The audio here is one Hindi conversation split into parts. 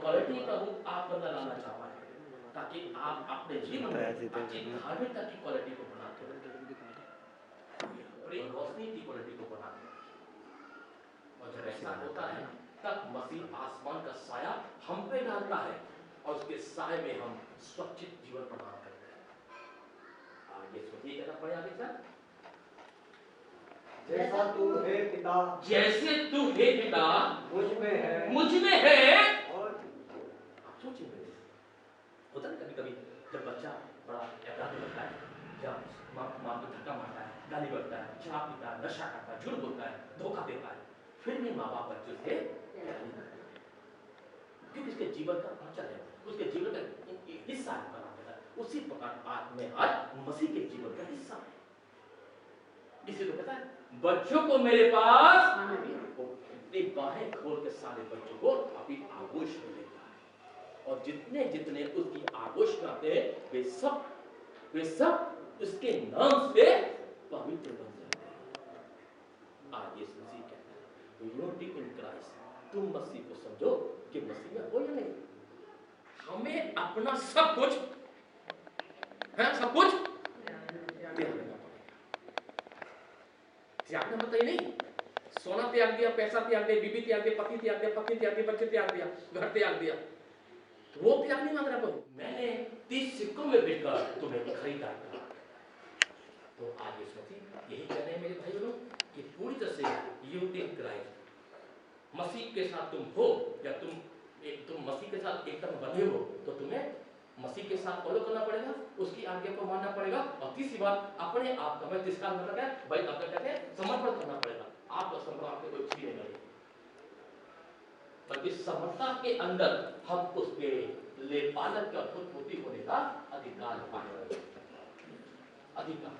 क्वालिटी प्रभु आप अंदर लाना चाहता है ताकि आप अपने जीवन में अच्छी धार्मिकता की क्वालिटी को बनाते हैं, प्रेम रोशनी की क्वालिटी को बनाते हैं। और जब ऐसा होता है तब मसीह आसमान का साया हम पे डालता है और उसके साए में हम स्वच्छित जीवन प्रदान करते हैं। आगे सोचिए कहना पड़े आगे क्या, जैसा तू है पिता, जैसे तू है पिता मुझ में है। और आप सोचिए मेरे होता है कभी कभी जब बच्चा बड़ा अपराधी बनता है, जब माँ को धक्का मारता है, गाली बकता है, शराब पीता है, नशा करता है, झूठ बोलता है, धोखा देता है, फिर भी माँ बाप बच्चों से क्योंकि उसके जीवन का अचल है, उसके जीवन का हिस्सा बना देता है। उसी प्रकार आत्मा में आज मसीह के जीवन का हिस्सा है। इसी को पता है बच्चों को मेरे पास अपनी बाहें खोल के सारे बच्चों को अपनी आगोश में लेता है और जितने जितने उसकी आगोश में आते हैं वे सब उसके नाम से पवित्र बन जाते हैं। आज यीशु मसीह कहता है यूनिटी इन क्राइस्ट, तुम मसीह को समझो कि मसीह में हो या नहीं। हमें अपना सब कुछ है, सब कुछ त्यागना मतलब नहीं सोना त्याग दिया, पैसा त्याग दिया, बीबी त्याग दिया, पति त्याग दिया, पत्नी त्याग दिया, बच्चे त्याग दिया, घर त्याग दिया, वो त्याग नहीं मांग रहा प्रभु। मैंने 30 सिक्कों में बिककर तुम्हें खरीदा। तो आज इस मसीह यही कहने हैं मेरे भाई बहनों कि पूरी तरह से यूनिटी इन क्राइस्ट, मसीह के साथ तुम हो या तुम मसीह के साथ एकदम बने हो तो तुम्हें मसीह के साथ फॉलो करना पड़ेगा, उसकी आज्ञा को मानना पड़ेगा। और तीसरी बात अपने आप का, मैं जिसका मतलब है भाई आपका कहते हैं समर्पण करना पड़ेगा। आपका समर्पण आपके कोई कुछ नहीं करेगा, बल्कि समर्पणता के अंदर हम उसके ले पालक का खुद पूर्ति होने का अधिकार पाएंगे। अधिकार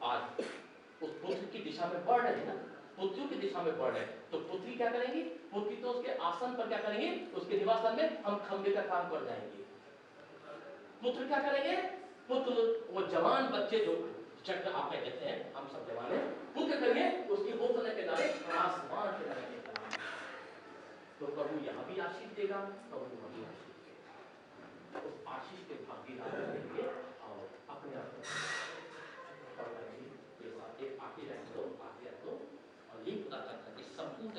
आज उस पुत्र की दिशा में बढ़ रहे हैं ना, पुत्रियों की दिशा में बढ़ रहे हैं, तो पुत्री क्या करेंगी? पुत्री तो उसके आसन पर क्या करेंगे? उसके निवास स्थान में हम खंभे का काम कर जाएंगे। पुत्र क्या करेंगे? पुत्र वो जवान बच्चे जो चक्र आप कहते हैं, हम सब जवान हैं, पुत्र करेंगे उसकी हौसले के नारे आसमान के नारे। तो प्रभु यहाँ भी आशीष देगा, प्रभु यहाँ भी आशीष देगा। उस आशीष के भागीदार होंगे और अपने आप एक आगे रख दो और ये पता करता कि संपूर्ण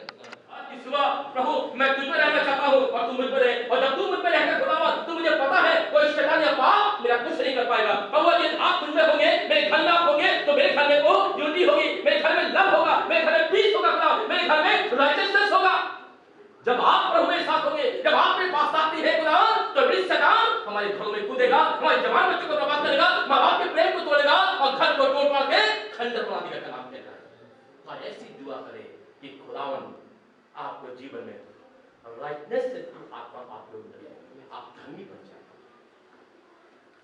आज सुबह प्रभु मैं तुझ में रहना चाहता हूँ और तू मुझ में रहे, और जब तू मुझ में रहकर खुदावा तू मुझे पता है कोई शैतान या पाप मेरा कुछ नहीं कर पाएगा। प्रभु यदि आप मुझ में होंगे, मेरे घर में आप होंगे, तो मेरे घर में वो यूनिटी होगी, मेरे घर में लव होगा, मेरे घर में पीस होगा, खुदा मेरे घर में राइटियसनेस होगा। जब आप प्रभु मेरे साथ होंगे, जब आप मेरे पास आती है खुदा, तो बड़ी शैतान हमारे घरों में कूदेगा, हमारे जवान बच्चों को बर्बाद करेगा, माँ बाप के प्रेम को तोड़ेगा और घर को तोड़ के खंडर बना देगा। कलाम कहता है और ऐसी दुआ करे कि खुदावन आपको जीवन में राइटनेस से आत्मा आप लोग आप धर्मी बन जाए,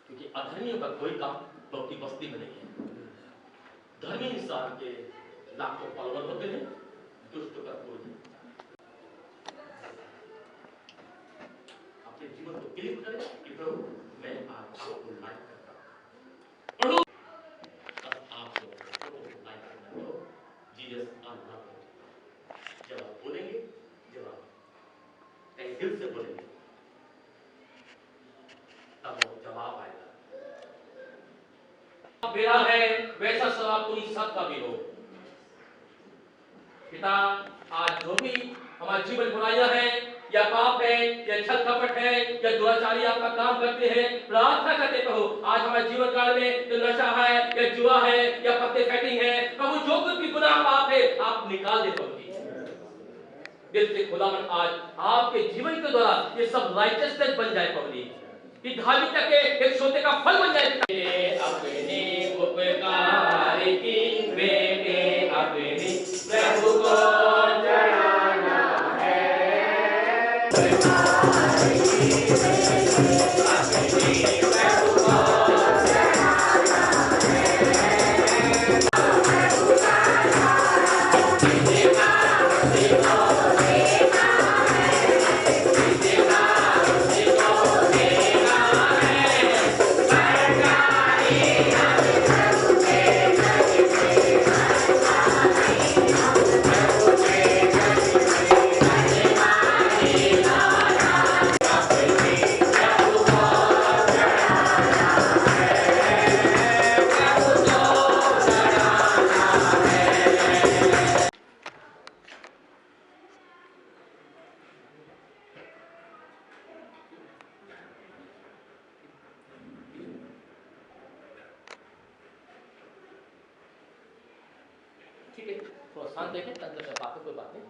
क्योंकि अधर्मियों का कोई काम लोग की बस्ती में नहीं है। धर्मी इंसान के लाखों फॉलोअर होते हैं, दुष्ट का कोई नहीं। अपने जीवन को क्लिक करें कि प्रभु मैं आपको लाइक करता हूं, आप लोगों को लाइक करना हो जीसस आना। जब आप बोलेंगे, जब आप दिल से बोलेंगे, तब वो जवाब आएगा। मेरा है वैसा स्वभाव तुम सबका भी हो। पिता आज जो भी हमारे जीवन बुराइयां हैं या पाप है या छल कपट है या दुराचारी आपका काम करते हैं, प्रार्थना करते प्रभु आज हमारे जीवन काल में जो नशा है या जुआ है या पत्ते सेटिंग है, प्रभु जो कुछ भी गुनाह पाप है आप निकाल दे प्रभु जी। दिल से खुदावन आज आपके जीवन के द्वारा ये सब राइटियसनेस बन जाए प्रभु जी, कि धार्मिकता के एक सोते का फल बन जाए। अपने उपकार की बेटे अपने प्रभु को चढ़ाना है, ठीक है, थोड़ा शांत देखें, तंत्र से बात है, कोई बात नहीं।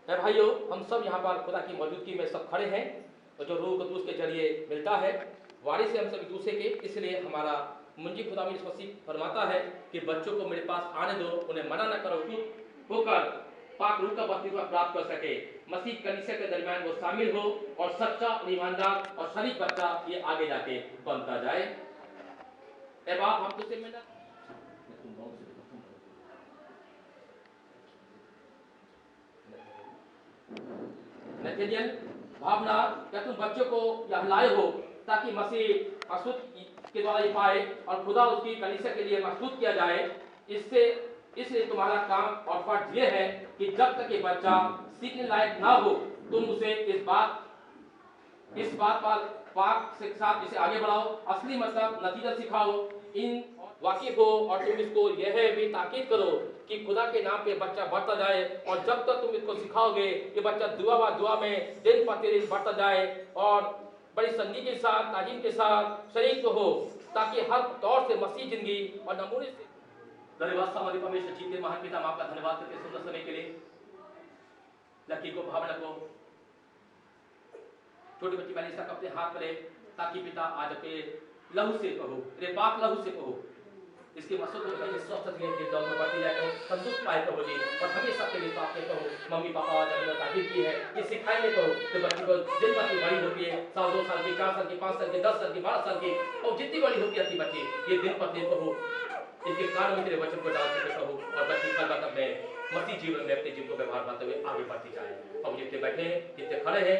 भाइयों, हम सब यहाँ पर खुदा की मौजूदगी में सब खड़े हैं और जो रूह कदूस के जरिए मिलता है वाणी से हम सब एक दूसरे के, इसलिए हमारा मुंजी खुदा में मसीह फरमाता है कि बच्चों को मेरे पास आने दो, उन्हें मना न करो, खुद होकर पाक रूह का बपतिस्मा प्राप्त कर सके, मसीह कलीसिया के दरमियान वो शामिल हो और सच्चा और ईमानदार और शरीफ बच्चा ये आगे जाके बनता जाए। ए बाप, हम तुझसे मिलना नथानिएल, भावना, क्या तुम बच्चों को यहाँ लाए हो ताकि मसीह मसूद के द्वारा ये पाए और खुदा उसकी कलीसिया के लिए मसूद किया जाए। इसलिए तुम्हारा काम और फर्ज ये है कि जब तक ये बच्चा सीखने लायक ना हो, तुम उसे इस बात पर पाक के साथ इसे आगे बढ़ाओ, असली मतलब नतीजा सिखाओ इन वाक्य को, और तुम इसको यह भी ताकीद करो कि खुदा के नाम पे बच्चा बढ़ता जाए। और जब तक तुम इसको सिखाओगे कि बच्चा दुआ में दिन प्रतिदिन बढ़ता जाए और बड़ी संगी के साथ, ताजीम के साथ शरीक हो, ताकि हर तौर से मसीह जिंदगी और नमूने से। धन्यवाद हमारे परमेश्वर जी के महान पिता, हम आपका धन्यवाद करते सुंदर समय के लिए। लकी को, भावना को, छोटी बच्ची मैंने अपने हाथ करे ताकि पिता आज अपने लहू से कहो, तेरे पाक लहू से कहो, इसके मकसद को कहीं स्वस्थ के दौर में बढ़ती जाए, कहो संतुष्ट पाए कहो जी, और हमेशा के लिए आपने कहो मम्मी पापा आज हमने ताकीद की है कि सिखाएंगे कहो तो बच्ची को जिन बच्ची बड़ी होती है, 1 2 साल की, 4 साल की, 5 साल की, 10 साल की, 12 साल की, और जितनी बड़ी होती है अपनी बच्ची, ये दिन पर दिन कहो इसके कारण में तेरे वचन को डाल सके कहो, और बच्ची कल बात अपने मसीह जीवन में अपने जीवन को व्यवहार करते हुए आगे बढ़ती जाए। अब जितने बैठे हैं, जितने खड़े हैं,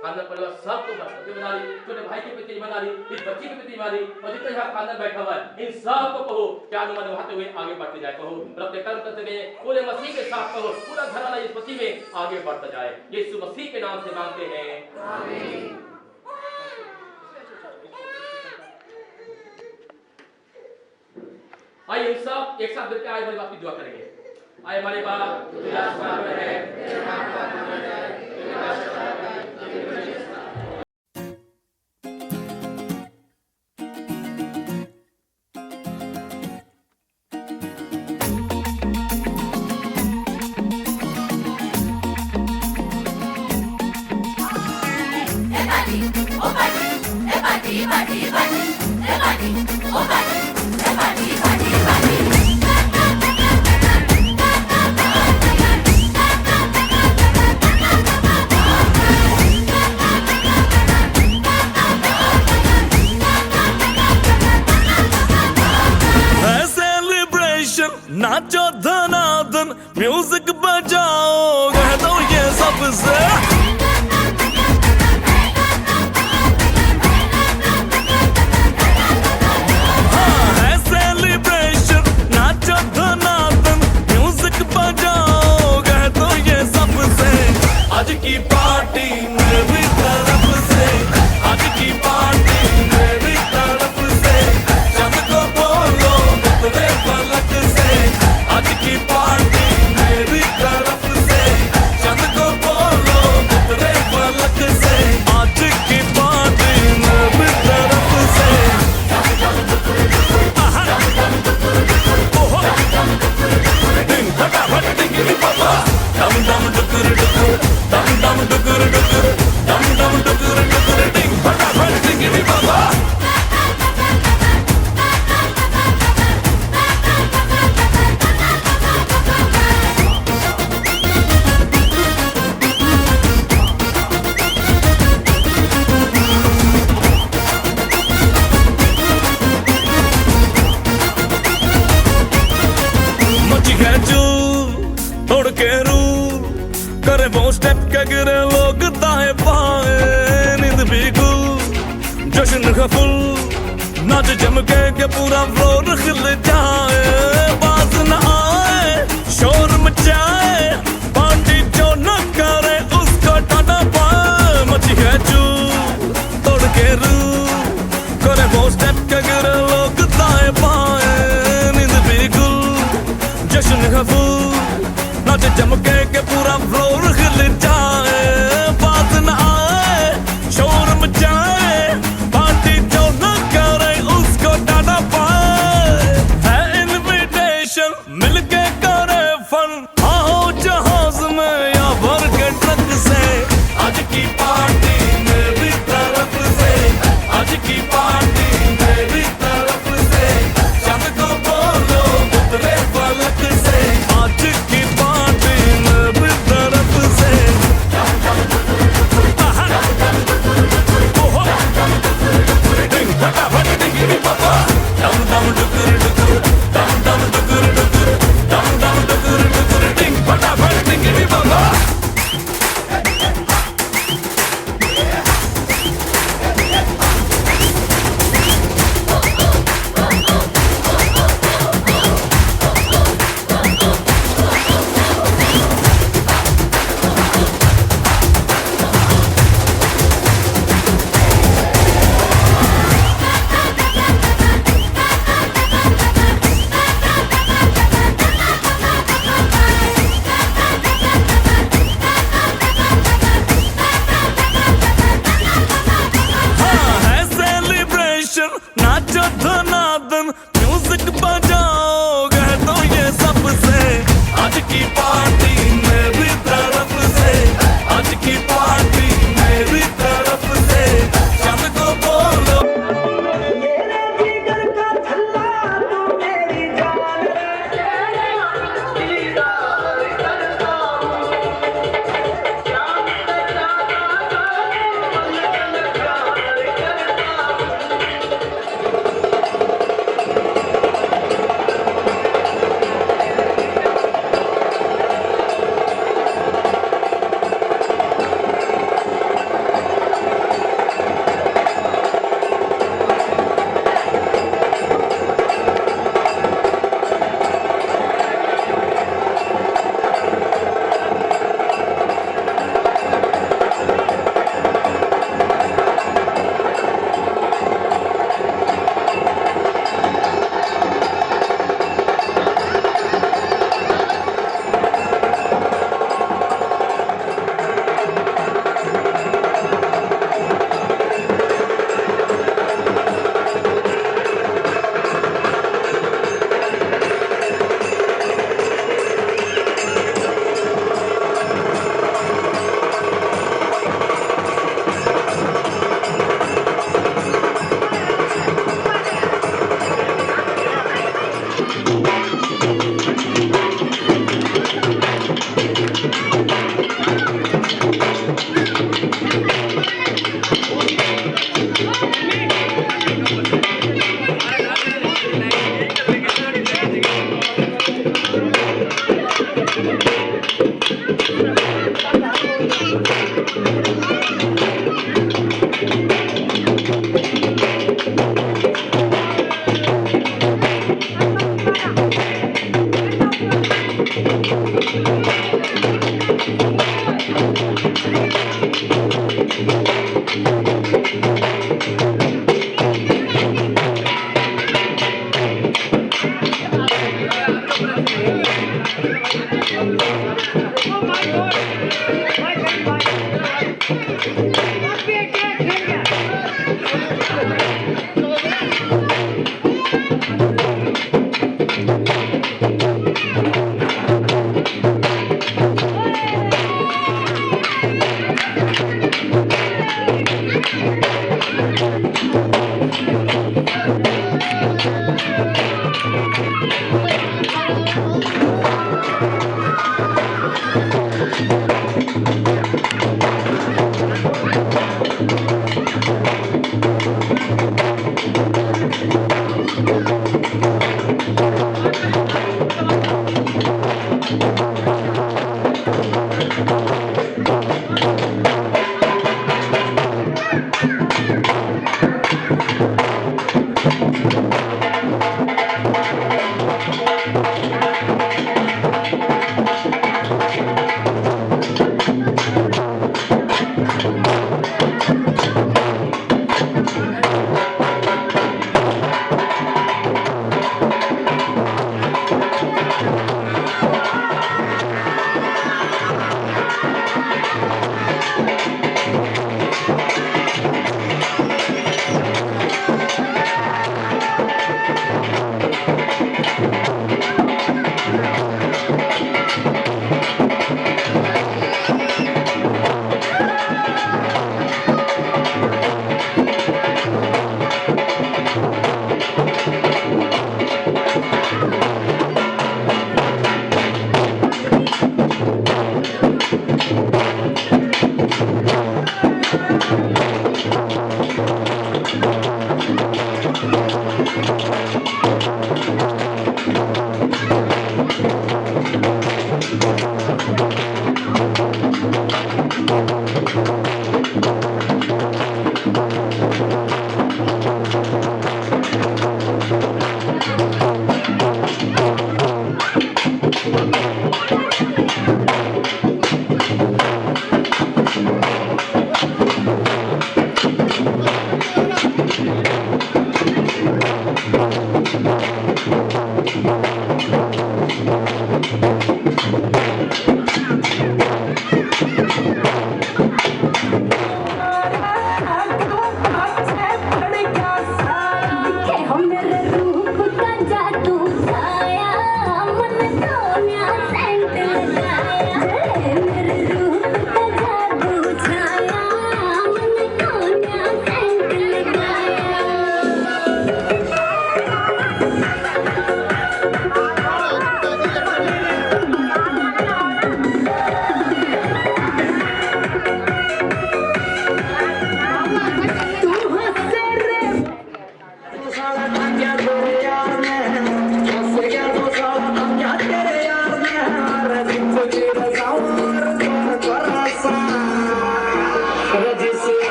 खानदान परिवार सबको जिम्मेदारी, छोटे भाई के प्रति जिम्मेदारी, इस बच्ची के प्रति जिम्मेदारी, और जितने यहाँ खानदान बैठा हुआ है इन सबको कहो क्या अनुमान निभाते हुए आगे बढ़ते जाए कहो, और अपने कर्म करते हुए पूरे मसीह के साथ कहो पूरा घराना इस मसीह में आगे बढ़ता जाए। यीशु मसीह के नाम से मांगते हैं, आमीन। आइए सब एक साथ मिलकर आए हमारे बाप की दुआ करेंगे। आए हमारे बाप जो आसमान में है, तेरा नाम पावन जाए, तेरा राज नाचो धनाधन, म्यूजिक बजाओ, कह दो ये सबसे। हाँ है सेलिब्रेशन, नाचो धनाधन, म्यूजिक बजाओ, कह दो ये सबसे। आज की पार्टी मेरी तरफ से, आज की पार्टी मेरी तरफ से, चंद को बोलो उतरे पलक से। आज की पार्टी मेरी तरफ से, चंद को बोलो उतरे पलक से। आज की पार्टी मेरी तरफ से। ओहो डिंग फटाफट डिंगी पापा, डम डम डुकुर डुकुर, डम डम डुकुर डुकुर, डम डम डुकुर डुकुर, डिंग फटाफट डिंगी पापा। तोड़ के रू करे वो स्टेप के गिरे लोग दाएं बाएं, नींद भी गुल जश्न का फुल, नाच जम के पूरा फ्लोर खिल जाए। बाज न आए शोर मचाए, पार्टी जो न करे उसको टाटा पाए। मची है चू तोड़ के रू करे वो स्टेप के गिरे लोग दाएं बाएं, नींद भी गुल जश्न का फुल, नाच जमके के पूरा फ्लोर खिल जाए। बात न आए शोर मचाए, पार्टी जो न करे उसको डाटा पाए। है इनविटेशन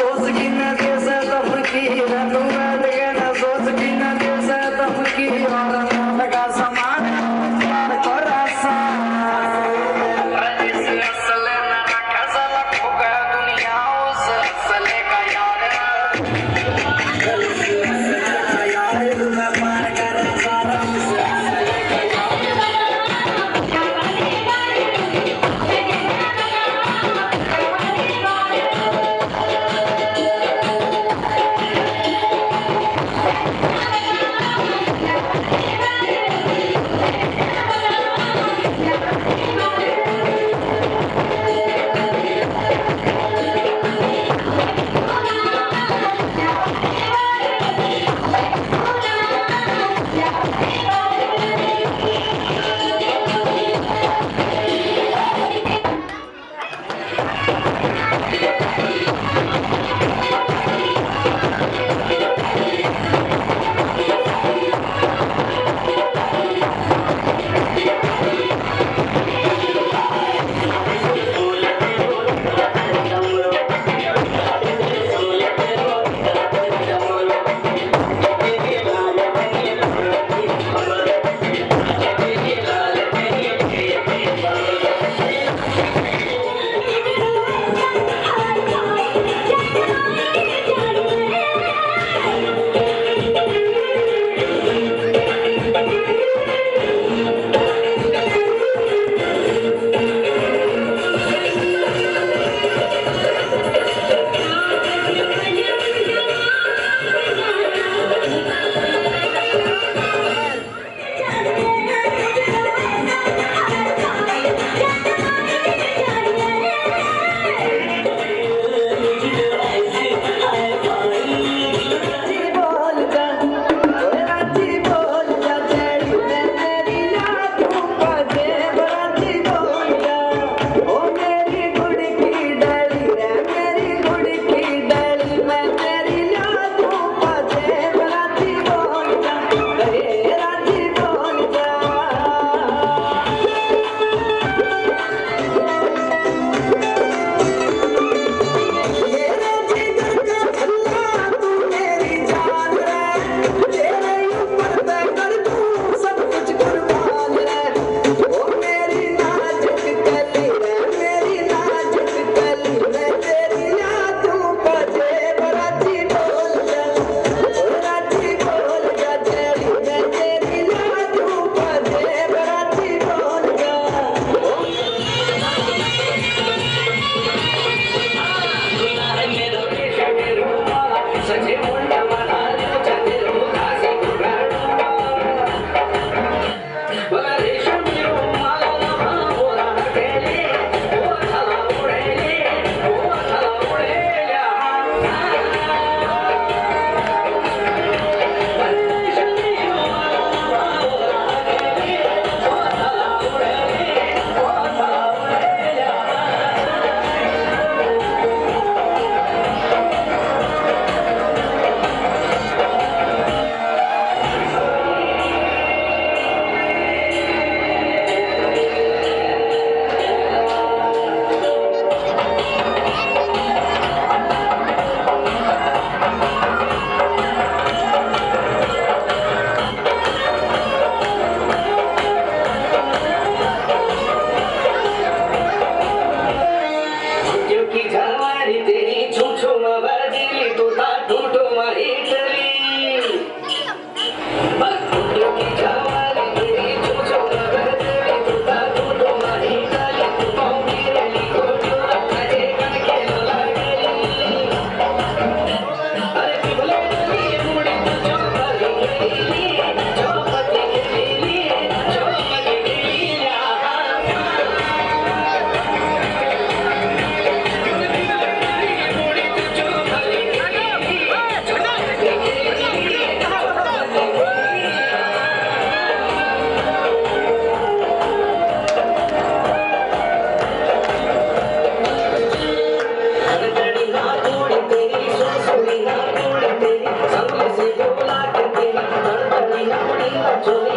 सोच की जो भी